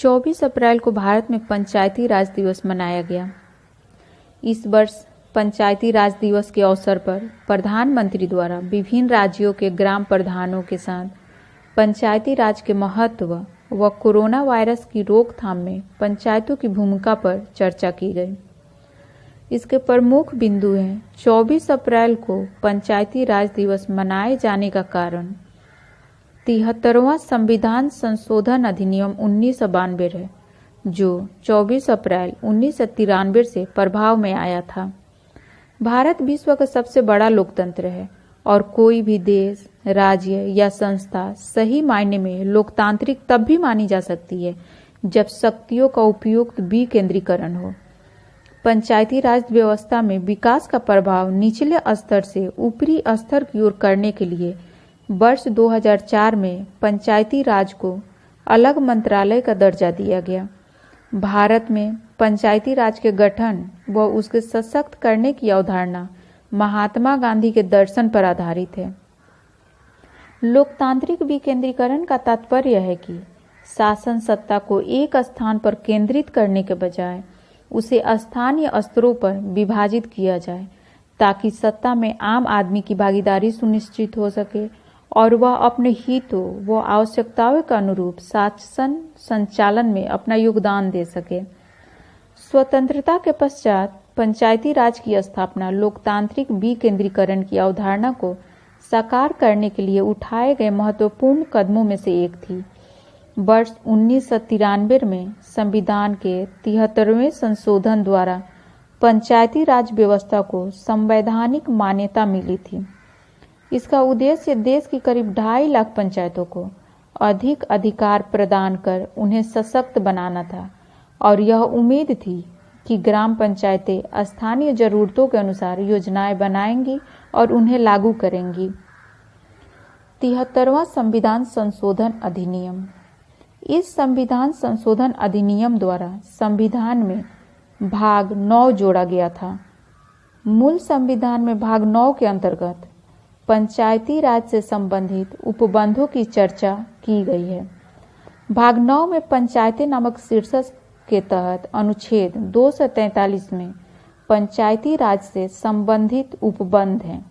24 अप्रैल को भारत में पंचायती राज दिवस मनाया गया। इस वर्ष पंचायती राज दिवस के अवसर पर प्रधानमंत्री द्वारा विभिन्न राज्यों के ग्राम प्रधानों के साथ पंचायती राज के महत्व व कोरोना वायरस की रोकथाम में पंचायतों की भूमिका पर चर्चा की गई। इसके प्रमुख बिंदु हैं 24 अप्रैल को पंचायती राज दिवस मनाए जाने का कारण 73वां संविधान संशोधन अधिनियम 1992 है, जो 24 अप्रैल 1993 से प्रभाव में आया था। भारत विश्व का सबसे बड़ा लोकतंत्र है और कोई भी देश, राज्य या संस्था सही मायने में लोकतांत्रिक तब भी मानी जा सकती है जब शक्तियों का उपयुक्त विकेंद्रीकरण हो। पंचायती राज व्यवस्था में विकास का प्रभाव निचले स्तर से ऊपरी स्तर की ओर करने के लिए वर्ष 2004 में पंचायती राज को अलग मंत्रालय का दर्जा दिया गया। भारत में पंचायती राज के गठन व उसके सशक्त करने की अवधारणा महात्मा गांधी के दर्शन पर आधारित है। लोकतांत्रिक विकेंद्रीकरण का तात्पर्य है कि शासन सत्ता को एक स्थान पर केंद्रित करने के बजाय उसे स्थानीय स्तरों पर विभाजित किया जाए, ताकि सत्ता में आम आदमी की भागीदारी सुनिश्चित हो सके और वह अपने हितों व आवश्यकताओं के अनुरूप शासन संचालन में अपना योगदान दे सके। स्वतंत्रता के पश्चात पंचायती राज की स्थापना लोकतांत्रिक विकेंद्रीकरण की अवधारणा को साकार करने के लिए उठाए गए महत्वपूर्ण कदमों में से एक थी। वर्ष 1993 में संविधान के 73वें संशोधन द्वारा पंचायती राज व्यवस्था को संवैधानिक मान्यता मिली थी। इसका उद्देश्य देश की करीब 2.5 लाख पंचायतों को अधिक अधिकार प्रदान कर उन्हें सशक्त बनाना था और यह उम्मीद थी कि ग्राम पंचायतें स्थानीय जरूरतों के अनुसार योजनाएं बनाएंगी और उन्हें लागू करेंगी। 73वां संविधान संशोधन अधिनियम। इस संविधान संशोधन अधिनियम द्वारा संविधान में भाग 9 जोड़ा गया था। मूल संविधान में भाग 9 के अंतर्गत पंचायती राज से संबंधित उपबंधों की चर्चा की गई है। भाग 9 में पंचायतें नामक शीर्षक के तहत अनुच्छेद 243 में पंचायती राज से संबंधित उपबंध हैं।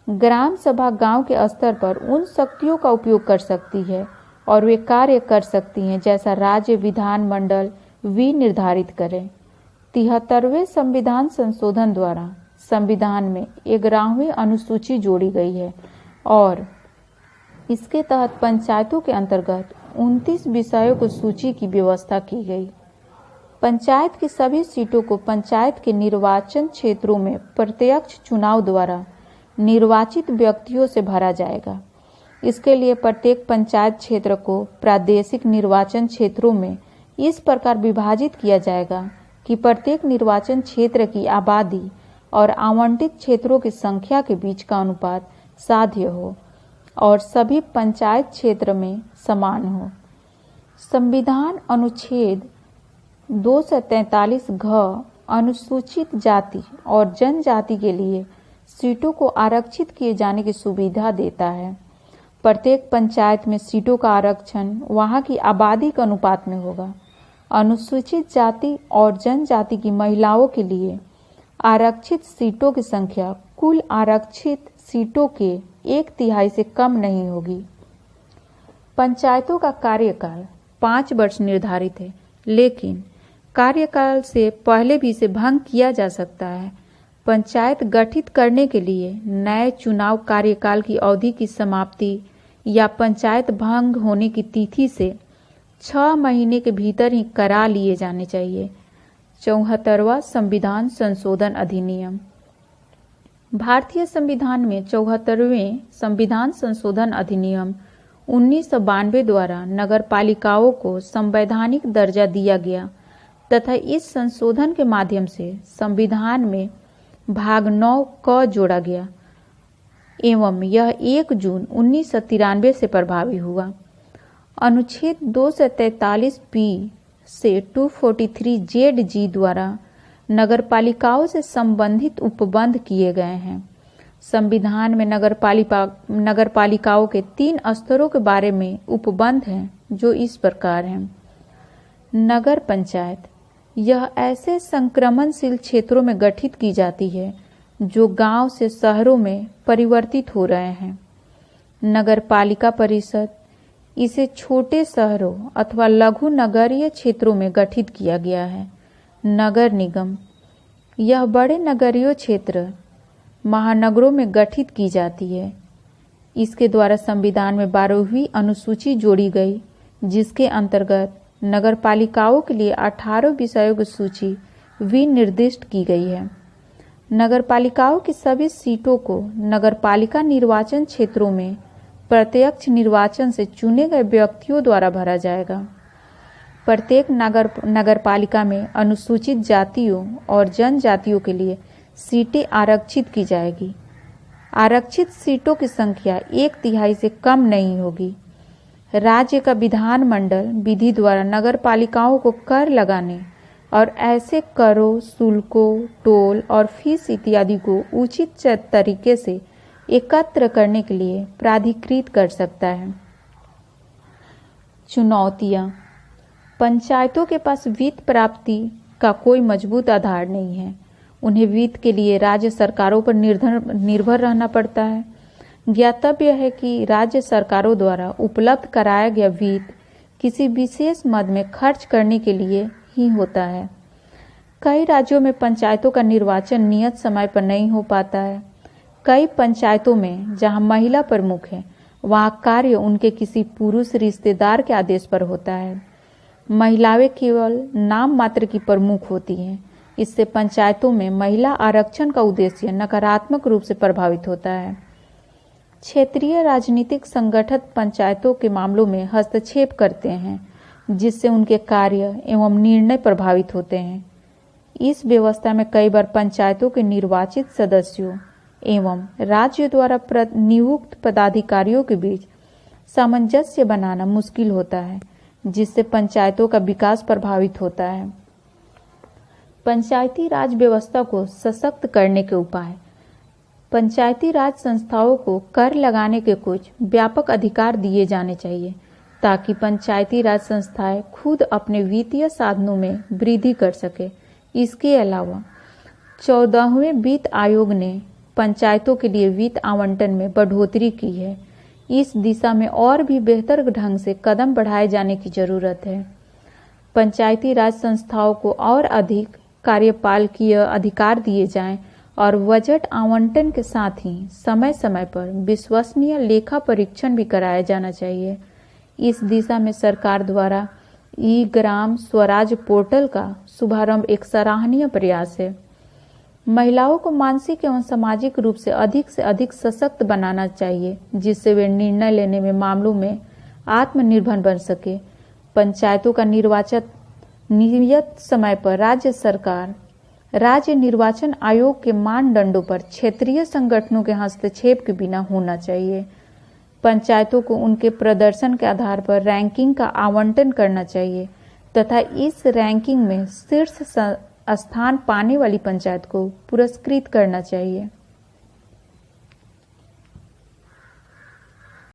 ग्राम सभा गांव के स्तर पर उन शक्तियों का उपयोग कर सकती है और वे कार्य कर सकती हैं जैसा राज्य विधानमंडल विनिर्धारित करें। 73वें संविधान संशोधन द्वारा संविधान में 11वीं अनुसूची जोड़ी गई है और इसके तहत पंचायतों के अंतर्गत 29 विषयों को सूची की व्यवस्था की गई। पंचायत की सभी सीटों को पंचायत के निर्वाचन क्षेत्रों में प्रत्यक्ष चुनाव द्वारा निर्वाचित व्यक्तियों से भरा जाएगा। इसके लिए प्रत्येक पंचायत क्षेत्र को प्रादेशिक निर्वाचन क्षेत्रों में इस प्रकार विभाजित किया जाएगा कि प्रत्येक निर्वाचन क्षेत्र की आबादी और आवंटित क्षेत्रों की संख्या के बीच का अनुपात साध्य हो और सभी पंचायत क्षेत्र में समान हो। संविधान अनुच्छेद 243 घ अनुसूचित जाति और जनजाति के लिए सीटों को आरक्षित किए जाने की सुविधा देता है। प्रत्येक पंचायत में सीटों का आरक्षण वहां की आबादी के अनुपात में होगा। अनुसूचित जाति और जनजाति की महिलाओं के लिए आरक्षित सीटों की संख्या कुल आरक्षित सीटों के 1/3 से कम नहीं होगी। पंचायतों का कार्यकाल 5 वर्ष निर्धारित है, लेकिन कार्यकाल से पहले भी इसे भंग किया जा सकता है। पंचायत गठित करने के लिए नए चुनाव कार्यकाल की अवधि की समाप्ति या पंचायत भंग होने की तिथि से 6 महीने के भीतर ही करा लिए जाने चाहिए। 74वां संविधान संशोधन अधिनियम। भारतीय संविधान में 74वें संविधान संशोधन अधिनियम 1992 द्वारा नगरपालिकाओं को संवैधानिक दर्जा दिया गया तथा इस संशोधन के माध्यम से संविधान में भाग 9 क जोड़ा गया एवं यह 1 जून 1993 से प्रभावी हुआ। अनुच्छेद 243 पी से 243 जेड जी द्वारा नगरपालिकाओं से संबंधित उपबंध किए गए हैं। संविधान में नगरपालिकाओं के 3 स्तरों के बारे में उपबंध हैं जो इस प्रकार हैं। नगर पंचायत यह ऐसे संक्रमणशील क्षेत्रों में गठित की जाती है जो गांव से शहरों में परिवर्तित हो रहे हैं। नगर पालिका परिषद इसे छोटे शहरों अथवा लघु नगरीय क्षेत्रों में गठित किया गया है। नगर निगम यह बड़े नगरीय क्षेत्र महानगरों में गठित की जाती है। इसके द्वारा संविधान में 12वीं अनुसूची जोड़ी गई, जिसके अंतर्गत नगर पालिकाओं के लिए 18 विषयों की सूची विनिर्दिष्ट की गई है। नगर पालिकाओं की सभी सीटों को नगर पालिका निर्वाचन क्षेत्रों में प्रत्यक्ष निर्वाचन से चुने गए व्यक्तियों द्वारा भरा जाएगा। प्रत्येक नगर पालिका में अनुसूचित जातियों और जनजातियों के लिए सीटें आरक्षित की जाएगी। आरक्षित सीटों की संख्या 1/3 से कम नहीं होगी। राज्य का विधानमंडल विधि द्वारा नगर पालिकाओं को कर लगाने और ऐसे करों, शुल्कों, टोल और फीस इत्यादि को उचित तरीके से एकत्र करने के लिए प्राधिकृत कर सकता है। चुनौतियां। पंचायतों के पास वित्त प्राप्ति का कोई मजबूत आधार नहीं है। उन्हें वित्त के लिए राज्य सरकारों पर निर्भर रहना पड़ता है। ज्ञातव्य है कि राज्य सरकारों द्वारा उपलब्ध कराया गया वित्त किसी विशेष मद में खर्च करने के लिए ही होता है। कई राज्यों में पंचायतों का निर्वाचन नियत समय पर नहीं हो पाता है। कई पंचायतों में जहां महिला प्रमुख है, वहां कार्य उनके किसी पुरुष रिश्तेदार के आदेश पर होता है। महिलाएं केवल नाम मात्र की प्रमुख होती हैं। इससे पंचायतों में महिला आरक्षण का उद्देश्य नकारात्मक रूप से प्रभावित होता है। क्षेत्रीय राजनीतिक संगठन पंचायतों के मामलों में हस्तक्षेप करते हैं, जिससे उनके कार्य एवं निर्णय प्रभावित होते हैं। इस व्यवस्था में कई बार पंचायतों के निर्वाचित सदस्यों एवं राज्य द्वारा नियुक्त पदाधिकारियों के बीच सामंजस्य बनाना मुश्किल होता है, जिससे पंचायतों का विकास प्रभावित होता है। पंचायती राज व्यवस्था को सशक्त करने के उपाय। पंचायती राज संस्थाओं को कर लगाने के कुछ व्यापक अधिकार दिए जाने चाहिए, ताकि पंचायती राज संस्थाएं खुद अपने वित्तीय साधनों में वृद्धि कर सके। इसके अलावा 14वें वित्त आयोग ने पंचायतों के लिए वित्त आवंटन में बढ़ोतरी की है। इस दिशा में और भी बेहतर ढंग से कदम बढ़ाए जाने की जरूरत है। पंचायती राज संस्थाओं को और अधिक कार्यपालकीय अधिकार दिए जाएं और बजट आवंटन के साथ ही समय समय पर विश्वसनीय लेखा परीक्षण भी कराया जाना चाहिए। इस दिशा में सरकार द्वारा ई-ग्राम स्वराज पोर्टल का शुभारंभ एक सराहनीय प्रयास है। महिलाओं को मानसिक एवं सामाजिक रूप से अधिक सशक्त बनाना चाहिए, जिससे वे निर्णय लेने में मामलों में आत्मनिर्भर बन सके। पंचायतों का निर्वाचन नियत समय पर राज्य सरकार राज्य निर्वाचन आयोग के मानदंडों पर क्षेत्रीय संगठनों के हस्तक्षेप के बिना होना चाहिए। पंचायतों को उनके प्रदर्शन के आधार पर रैंकिंग का आवंटन करना चाहिए तथा इस रैंकिंग में शीर्ष स्थान पाने वाली पंचायत को पुरस्कृत करना चाहिए।